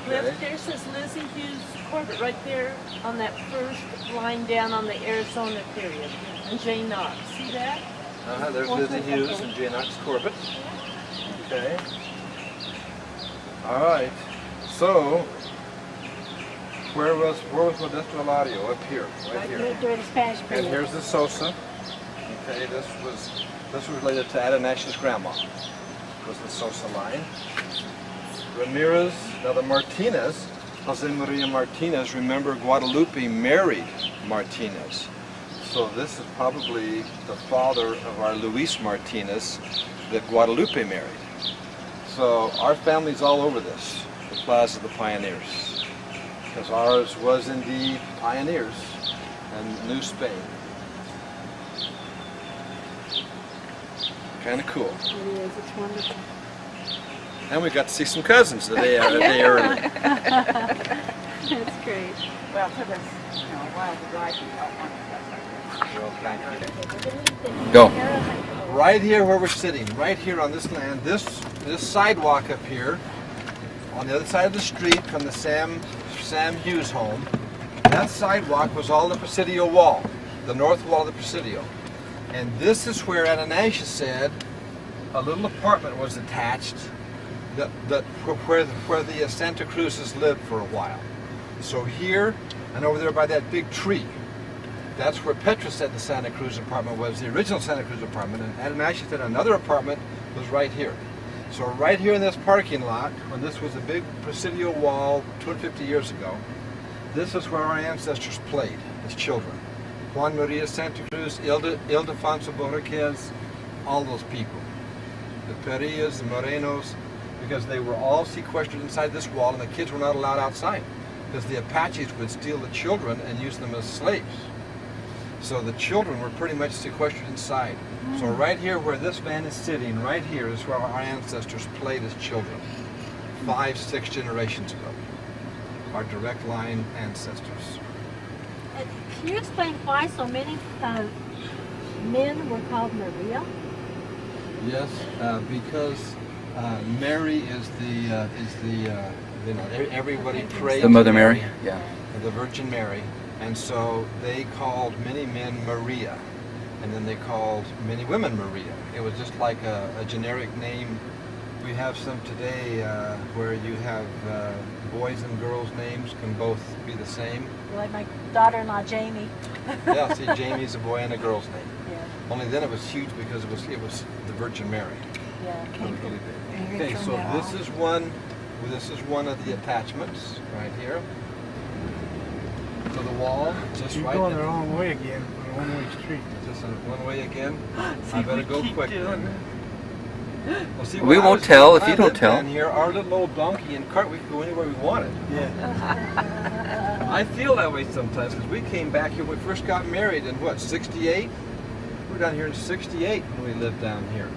Cliff, Okay. there says Lizzie Hughes Corbett right there on that first line down on the Arizona period. And Jane Knox. See that? There's Lizzie Hughes and Jane Knox Corbett. Okay. All right. So, where was Modesto Eladio? Up here, right here. During the Spanish And period. here's the Sosa. Okay, this was related to Adanash's grandma. Was the Sosa line. Ramirez, now the Martinez, Jose Maria Martinez, remember Guadalupe married Martinez. So this is probably the father of our Luis Martinez that Guadalupe married. So our family's all over this, the Plaza of the Pioneers. Because ours was indeed pioneers and New Spain. Kind of cool. It is. It's wonderful. And we got to see some cousins the day early. That's great. Well, to this, a while to drive, you don't want to. Well, thank you. Go. Right here where we're sitting, right here on this land, this sidewalk up here, on the other side of the street from the Sam Hughes home, that sidewalk was all the Presidio wall, the north wall of the Presidio. And this is where Ananias said a little apartment was attached where the Santa Cruzes lived for a while. So here and over there by that big tree, that's where Petra said the Santa Cruz apartment was, the original Santa Cruz apartment, and Ananias said another apartment was right here. So right here in this parking lot, when this was a big Presidio wall 250 years ago, this is where our ancestors played as children. Juan Maria Santa Cruz, Ildefonso Borges, all those people. The Perillas, the Morenos, because they were all sequestered inside this wall and the kids were not allowed outside because the Apaches would steal the children and use them as slaves. So the children were pretty much sequestered inside. So right here where this man is sitting, right here is where our ancestors played as children 5, 6 generations ago. Our direct line ancestors. Can you explain why so many men were called Maria? Yes, because Mary is everybody prayed The to Mother Mary. Yeah. the Virgin Mary, and so they called many men Maria, and then they called many women Maria. It was just like a generic name. We have some today where you have boys and girls' names can both be the same. Like my daughter-in-law Jamie. Yeah, see, Jamie's a boy and a girl's name. Yeah, Only then it was huge because it was the Virgin Mary. yeah. It was really big. Okay, so this is one of the attachments right here to the wall, just You're right. going the wrong way again, on a one-way street. Just one way again. See I if better we go keep quick. doing Well, see, We when I won't was- tell when if you I don't lived tell. down here, our little old donkey and cart, we could go anywhere we wanted. Yeah. I feel that way sometimes because we came back here when we first got married in what, 68? We were down here in 68 when we lived down here.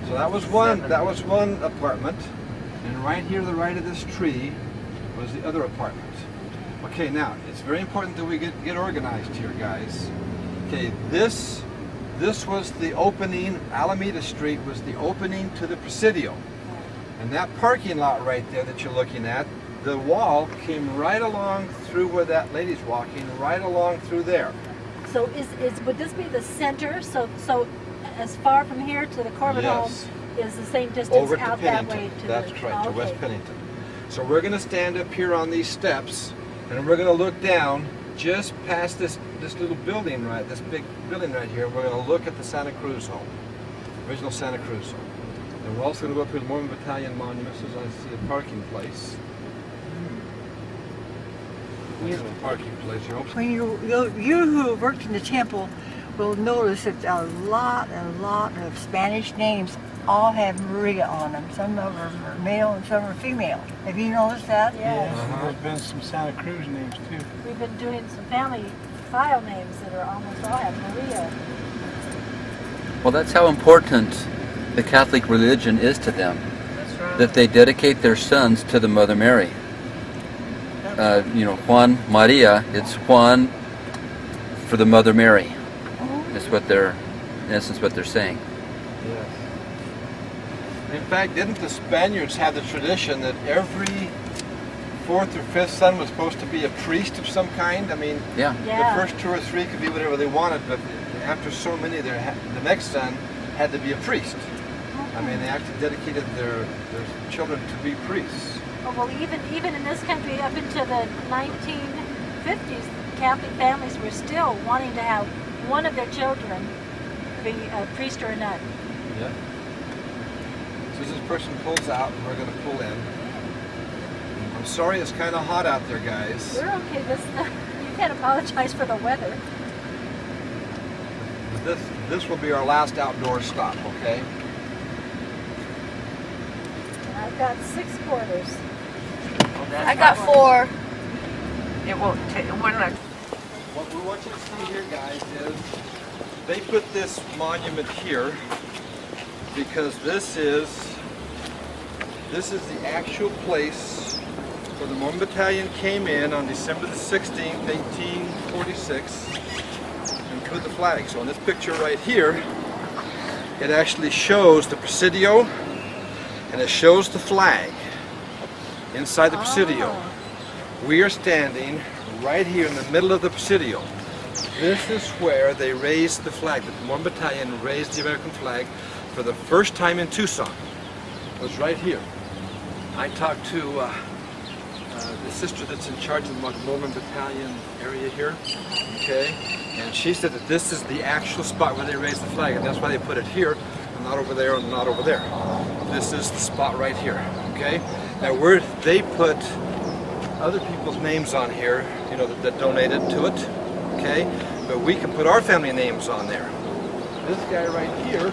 So that was one apartment, and right here to the right of this tree was the other apartment. Okay, now it's very important that we get organized here, guys. Okay, this was the opening. Alameda Street was the opening to the Presidio, and that parking lot right there that you're looking at, the wall came right along through where that lady's walking, right along through there. So would this be the center? So as far from here to the Corbett home Yes. is the same distance Over to out that Pennington. way to That's the, right, to okay. West Pennington. So we're going to stand up here on these steps, And we're going to look down just past this little building, this big building right here. We're going to look at the Santa Cruz home, original Santa Cruz home. And we're also going to go up to the Mormon Battalion monuments as I see a parking place. Here's a parking place. When you who worked in the temple will notice that a lot of Spanish names all have Maria on them. Some of them are male and some are female. Have you noticed that? Yes. There's been some Santa Cruz names too. We've been doing some family file names that are almost all have Maria. Well, that's how important the Catholic religion is to them. That's right. That they dedicate their sons to the Mother Mary. Juan Maria, it's Juan for the Mother Mary. That's what they're, in essence, what they're saying. Yes. In fact, didn't the Spaniards have the tradition that every fourth or fifth son was supposed to be a priest of some kind? I mean, Yeah. the first two or three could be whatever they wanted, but after so many, the next son had to be a priest. I mean, they actually dedicated their children to be priests. Oh, well, even in this country, up into the 1950s, Catholic families were still wanting to have one of their children be a priest or a nun. Yeah. So as this person pulls out, we're going to pull in. I'm sorry it's kind of hot out there, guys. We're okay. You can't apologize for the weather. This will be our last outdoor stop, okay? And I've got 6 quarters. I got 4. It won't take, we're not. What we want you to see here, guys, is they put this monument here because this is the actual place where the Mormon Battalion came in on December the 16th, 1846 and put the flag. So in this picture right here, it actually shows the Presidio and it shows the flag inside the Presidio. We are standing right here in the middle of the Presidio. This is where they raised the flag. The Mormon Battalion raised the American flag for the first time in Tucson. It was right here. I talked to the sister that's in charge of the Mormon Battalion area here, okay? And she said that this is the actual spot where they raised the flag, and that's why they put it here, and not over there, and not over there. This is the spot right here, okay? Now they put other people's names on here, you know, that donated to it, okay? But we can put our family names on there. This guy right here,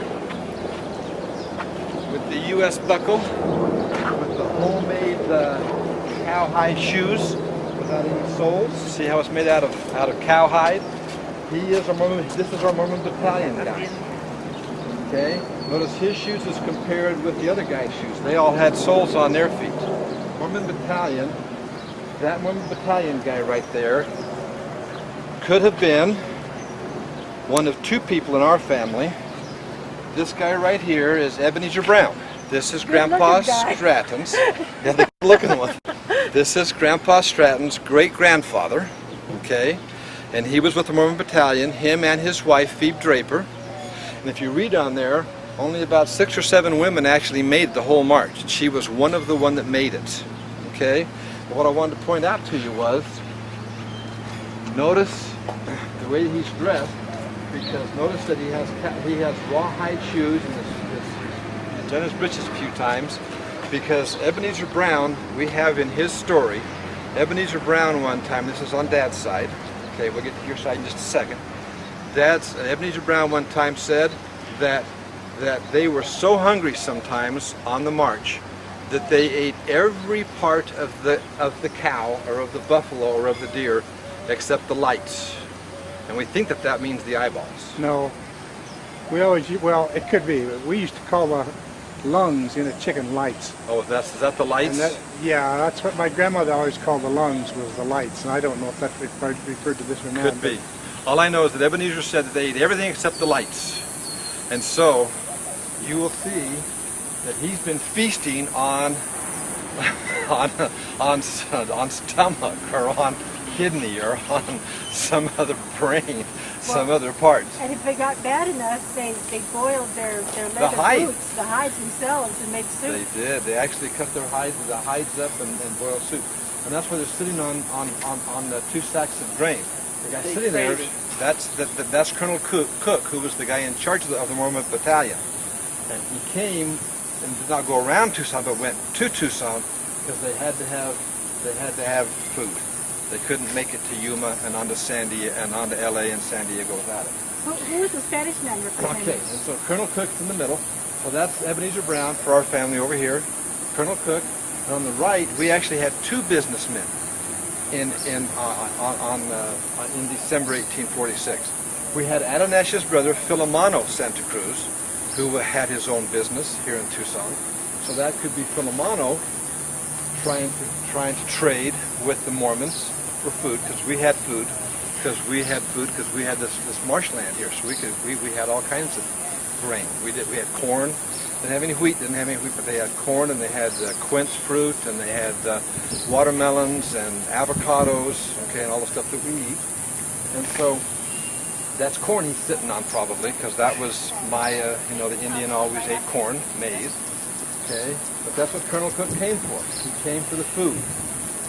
with the U.S. buckle, with the homemade cowhide shoes without any soles. See how it's made out of cowhide? This is our Mormon Battalion guy. Okay? Notice his shoes is compared with the other guy's shoes. They all had soles on their feet. Mormon Battalion, that Mormon Battalion guy right there could have been one of 2 people in our family. This guy right here is Ebenezer Brown. This is Grandpa Stratton's. Yeah, they look at one. This is Grandpa Stratton's great-grandfather, okay? And he was with the Mormon Battalion, him and his wife, Phoebe Draper. And if you read on there, only about 6 or 7 women actually made the whole march. And she was one of the one that made it, okay? But what I wanted to point out to you was, notice the way he's dressed, because notice that he has rawhide shoes, and he's done his breeches a few times, because Ebenezer Brown, we have in his story, Ebenezer Brown one time, this is on Dad's side, okay, we'll get to your side in just a second. Ebenezer Brown one time said that they were so hungry sometimes on the march that they ate every part of the cow or of the buffalo or of the deer except the lights. And we think that means the eyeballs. No. We always, well, it could be, but we used to call the lungs in a chicken lights. Oh, is that the lights? And yeah, that's what my grandmother always called the lungs, was the lights. And I don't know if that referred to this or not. Could be. All I know is that Ebenezer said that they ate everything except the lights. And so, you will see that he's been feasting on stomach or on kidney or on some other brain, some other parts. And if they got bad enough, they boiled their leather hide. boots, the hides themselves, and made soup. They did. They actually cut the hides up and boiled soup. and that's where they're sitting on the 2 sacks of grain. The guy sitting there, that's Colonel Cook, who was the guy in charge of the Mormon battalion. And he came and did not go around Tucson, but went to Tucson because they had to have food. They couldn't make it to Yuma and onto onto LA and San Diego without it. Who was the Spanish man representing? Okay, and so Colonel Cook's in the middle. So that's Ebenezer Brown for our family over here. Colonel Cook. And on the right, we actually had 2 businessmen in December 1846. We had Adonash's brother Filomeno Santa Cruz, who had his own business here in Tucson. So that could be Filomeno trying to trade with the Mormons for food, because we had food, because we had this marshland here, so we had all kinds of grain. We had corn. Didn't have any wheat, but they had corn, and they had quince fruit, and they had watermelons and avocados, okay, and all the stuff that we eat. And so that's corn he's sitting on probably, because that was Maya, the Indian always ate corn, maize, okay? But that's what Colonel Cook came for. He came for the food.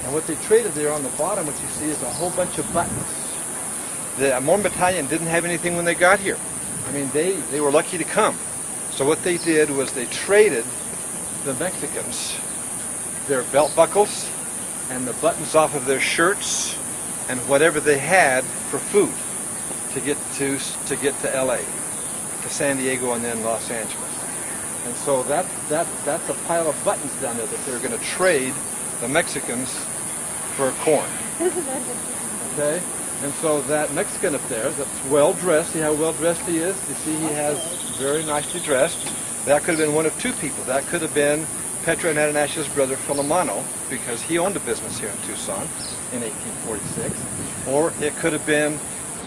And what they traded there on the bottom, what you see, is a whole bunch of buttons. The Mormon battalion didn't have anything when they got here. I mean, they were lucky to come. So what they did was they traded the Mexicans their belt buckles and the buttons off of their shirts and whatever they had for food to get to LA, to San Diego, and then Los Angeles. And so that's a pile of buttons down there that they're going to trade the Mexicans for corn. Okay? And so that Mexican up there, that's well dressed, see how well dressed he is? You see he has very nicely dressed. That could have been one of 2 people. That could have been Petra and Adonash's brother Filomeno, because he owned a business here in Tucson in 1846. Or it could have been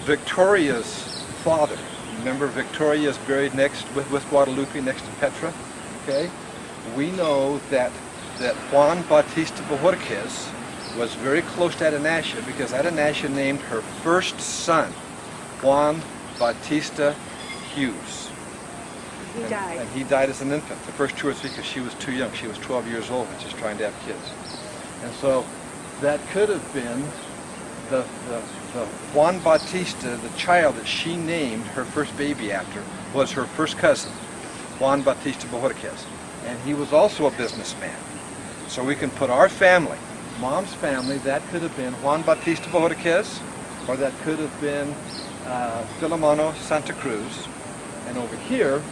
Victoria's father. Remember, Victoria is buried next with Guadalupe next to Petra. Okay? We know that Juan Bautista Bohorquez was very close to Adonasha, because Adonasha named her first son Juan Bautista Hughes. He died. And he died as an infant, the first 2 or 3, because she was too young. She was 12 years old and just trying to have kids. And so that could have been the Juan Bautista, the child that she named her first baby after, was her first cousin, Juan Bautista Bohorquez. And he was also a businessman. So we can put our family, Mom's family, that could have been Juan Bautista Bohorquez, or that could have been Filomeno Santa Cruz. And over here,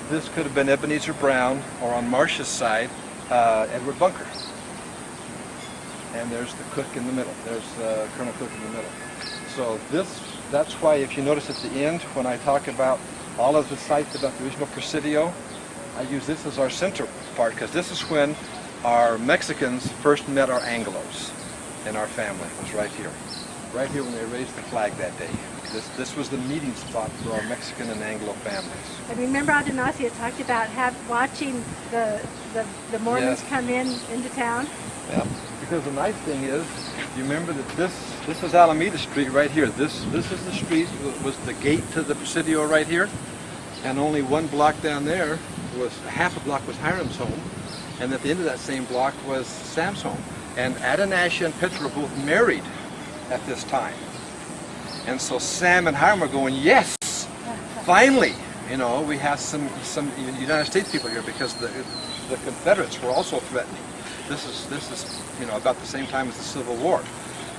this could have been Ebenezer Brown, or on Marcia's side, Edward Bunker. And there's the cook in the middle. There's Colonel Cook in the middle. So that's why, if you notice at the end, when I talk about all of the sites about the original Presidio, I use this as our center part, because this is when our Mexicans first met our Anglos in our family. It was right here when they raised the flag that day. This was the meeting spot for our Mexican and Anglo families. I remember Adonassia talked about watching the Mormons come into town. Yeah. Because the nice thing is, you remember that this is Alameda Street right here. This is the street, was the gate to the Presidio right here, and only 1 block down there was, half a block was Hiram's home, and at the end of that same block was Sam's home. And Adonasha and Petra were both married at this time. And so Sam and Hiram are going, yes, finally, we have some United States people here, because the Confederates were also threatening. This is about the same time as the Civil War.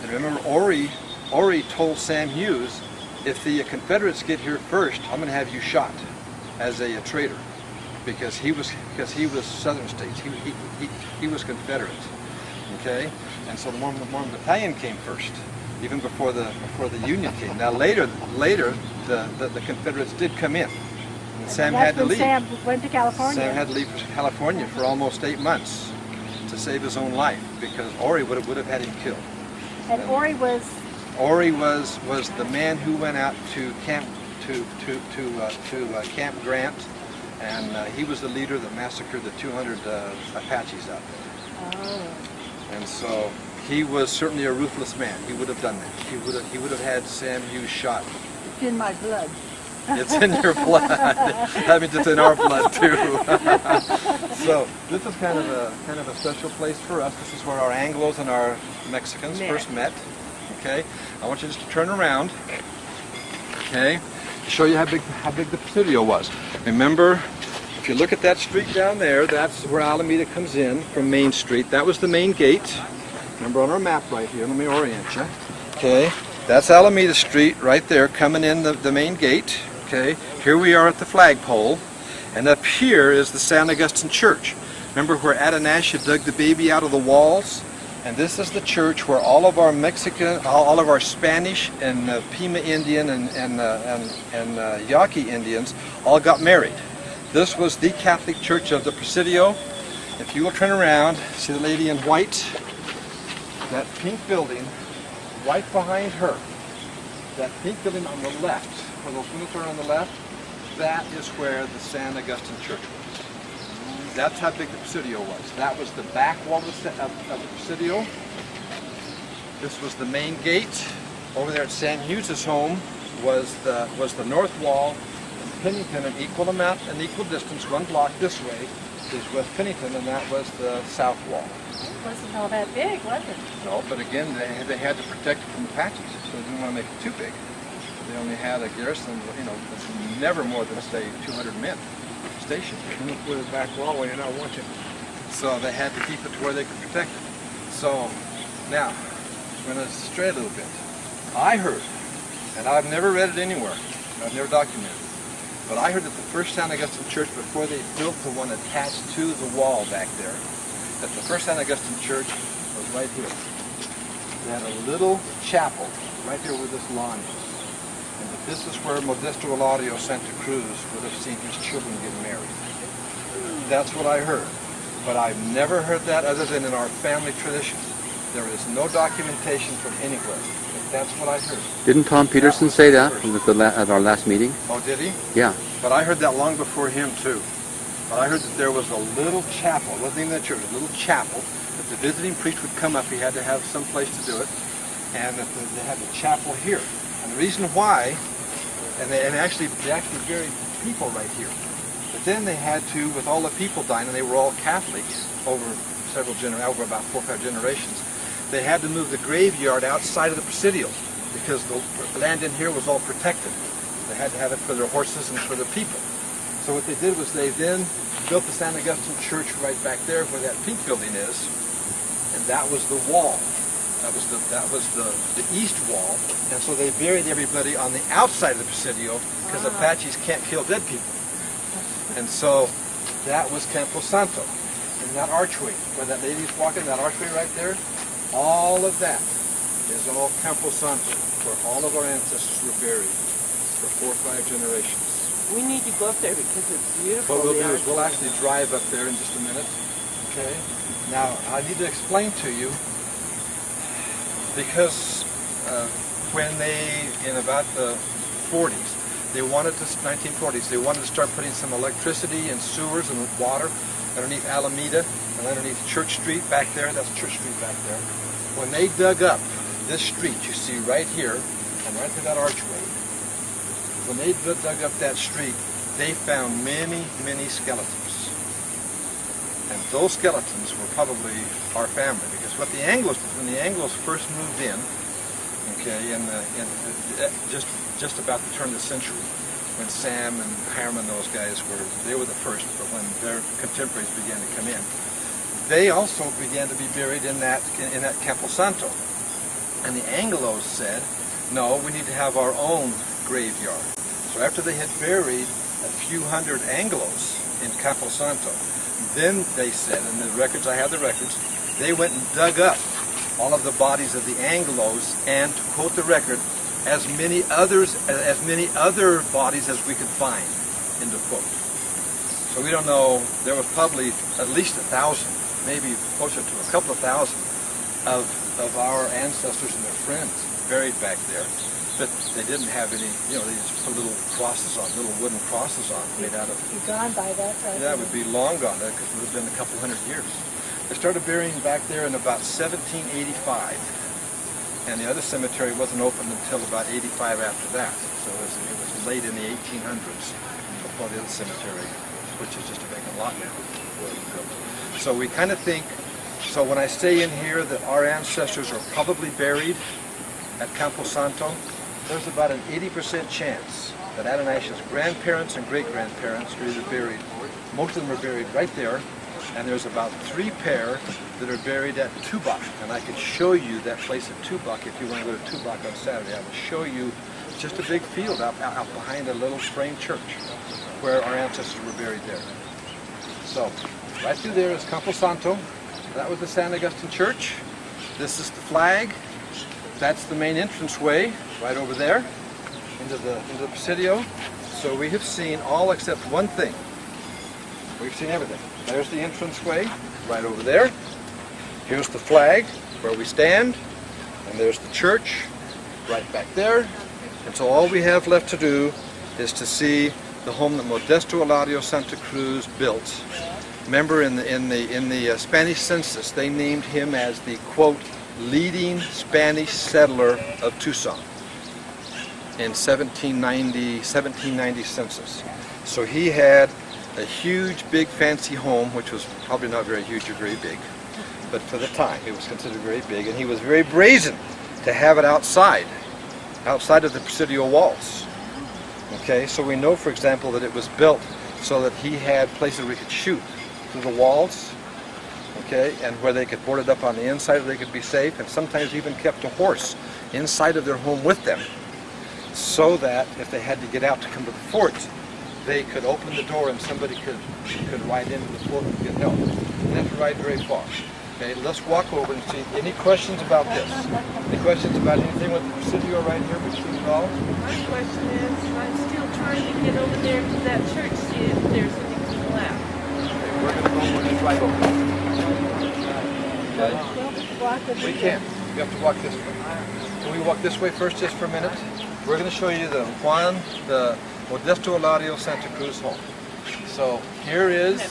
And remember, Ori told Sam Hughes, if the Confederates get here first, I'm going to have you shot as a traitor, because he was Southern states. He was Confederate. Okay, and so the Mormon battalion came first, even before the Union came. Now later the Confederates did come in, and Sam had to leave. Sam went to California. Sam had to leave for California for almost 8 months to save his own life, because Ori would have had him killed. And Ori was the man who went out to Camp Camp Grant, and he was the leader that massacred the 200 Apaches out there. Oh. And so he was certainly a ruthless man. He would have done that. He would have had Sam Hughes shot. It's in my blood. It's in your blood. That means it's in our blood too. So this is kind of a special place for us. This is where our Anglos and our Mexicans first met. Okay, I want you just to turn around. Okay, to show you how big the Presidio was. Remember, if you look at that street down there, that's where Alameda comes in from Main Street. That was the main gate. Remember on our map right here. Let me orient you. Okay, that's Alameda Street right there, coming in the main gate. Okay, here we are at the flagpole, and up here is the San Augustine Church. Remember where Adonasha dug the baby out of the walls? And this is the church where all of our Mexican, all of our Spanish and Pima Indian and Yaqui Indians all got married. This was the Catholic Church of the Presidio. If you will turn around, see the lady in white? That pink building right behind her. That pink building on the left, where those windows are on the left, that is where the San Augustine Church was. That's how big the Presidio was. That was the back wall of the Presidio. This was the main gate. Over there at Sam Hughes' home was the north wall. And Pennington, an equal amount, an equal distance, one block this way, is West Pennington, and that was the south wall. It wasn't all that big, was it? No, but again, they had to protect it from Apaches, so they didn't want to make it too big. They only had a garrison, that's never more than, say, 200 men stationed here. With a back wall when you're not watching. So they had to keep it to where they could protect it. So, now, I'm going to stray a little bit. I heard, and I've never read it anywhere, I've never documented it, but I heard that the first San Augustine Church, before they built the one attached to the wall back there, that the first San Augustine Church was right here. They had a little chapel right there where this lawn is. And that this is where Modesto Eladio Santa Cruz would have seen his children get married. That's what I heard. But I've never heard that other than in our family traditions. There is no documentation from anywhere. But that's what I heard. Didn't Tom Peterson say that at our last meeting? Oh, did he? Yeah. But I heard that long before him, too. But I heard that there was a little chapel, it wasn't even the church, a little chapel, that the visiting priest would come up, he had to have some place to do it, and that they had the chapel here. And the reason why, they actually buried people right here. But then they had to, with all the people dying, and they were all Catholics over over about 4 or 5 generations, they had to move the graveyard outside of the Presidio because the land in here was all protected. They had to have it for their horses and for their people. So what they did was they then built the San Augustine Church right back there where that pink building is, and that was the wall. That was the east wall, and so they buried everybody on the outside of the Presidio because Apaches can't kill dead people. And so that was Campo Santo. And that archway, where that lady's walking, that archway right there, all of that is all Campo Santo, where all of our ancestors were buried for 4 or 5 generations. We need to go up there because it's beautiful. What we'll do is we'll actually drive up there in just a minute. Okay? Now, I need to explain to you, because when they, in about the 40s, they wanted to, 1940s, they wanted to start putting some electricity and sewers and water underneath Alameda and underneath Church Street back there. That's Church Street back there. When they dug up this street, you see right here, and right through that archway, when they dug up that street, they found many, many skeletons. And those skeletons were probably our family, because what the Anglos did, when the Anglos first moved in, okay, just about the turn of the century, when Sam and Hiram and those guys they were the first, but when their contemporaries began to come in, they also began to be buried in that Campo Santo. And the Anglos said, no, we need to have our own graveyard. So after they had buried a few hundred Anglos in Campo Santo, then they said, in the records, I have the records, they went and dug up all of the bodies of the Anglos, and to quote the record, as many other bodies as we could find, end of quote. So we don't know, there was probably at least 1,000, maybe closer to a couple of thousand of our ancestors and their friends buried back there. But they didn't have any, they just put little crosses on, little wooden crosses on, made out of... You're gone by that time. Yeah, it would be long gone, because it would have been a couple hundred years. They started burying back there in about 1785, and the other cemetery wasn't opened until about 85 after that. So it was late in the 1800s before the other cemetery, which is just a vacant lot now, was built. So we kind of think, so when I say in here that our ancestors are probably buried at Campo Santo, there's about an 80% chance that Adonish's grandparents and great-grandparents are either buried, most of them are buried right there, and there's about 3 pair that are buried at Tubac. And I could show you that place at Tubac if you want to go to Tubac on Saturday. I will show you just a big field out behind a little frame church where our ancestors were buried there. So, right through there is Campo Santo. That was the San Agustin Church. This is the flag. That's the main entranceway right over there into the Presidio. So we have seen all except one thing. We've seen everything. There's the entranceway right over there. Here's the flag where we stand. And there's the church right back there. And so all we have left to do is to see the home that Modesto Eladio Santa Cruz built. Remember in the Spanish census, they named him as the, quote, leading Spanish settler of Tucson in 1790 census. So he had a huge, big, fancy home, which was probably not very huge or very big, but for the time it was considered very big, and he was very brazen to have it outside of the Presidio walls. Okay, so we know, for example, that it was built so that he had places where he could shoot through the walls, okay, and where they could board it up on the inside where they could be safe, and sometimes even kept a horse inside of their home with them so that if they had to get out to come to the fort, they could open the door and somebody could ride into the fort and get help. They didn't have to ride very far. Okay, let's walk over and see. Any questions about this? Any questions about anything with the Presidio right here? We've seen it all. My question is, I'm still trying to get over there to that church, see if there's anything to the left. Okay, we're going to go just right over. Okay? We can't. You have to walk this way. Can we walk this way first just for a minute? We're going to show you the Modesto Eladio Santa Cruz home. So here is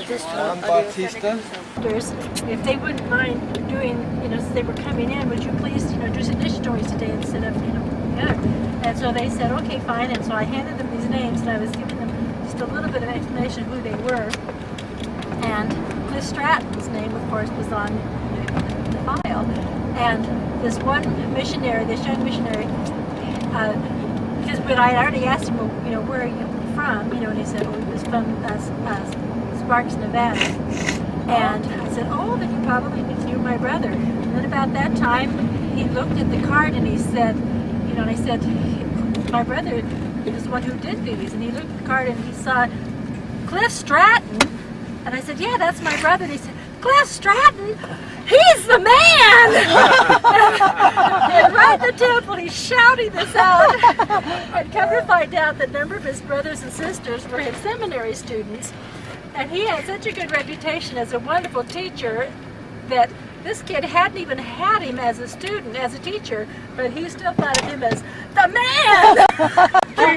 Juan Bautista. If they wouldn't mind doing, since they were coming in, would you please, do some initiatories today instead of, And so they said, okay, fine. And so I handed them these names, and I was giving them just a little bit of explanation of who they were. And Cliff Stratton's name, of course, was on the file. And this one missionary, this young missionary, because when I already asked him, where are you from? And he said, he was from Sparks, Nevada. And I said, oh, then you probably knew my brother. And then about that time, he looked at the card and he said, and I said, my brother is the one who did these. And he looked at the card and he saw Cliff Stratton. And I said, yeah, that's my brother. And he said, Cliff Stratton? He's the man! And right in the temple, he's shouting this out. And come to find out that a number of his brothers and sisters were his seminary students. And he had such a good reputation as a wonderful teacher that this kid hadn't even had him as a student, as a teacher, but he still thought of him as the man!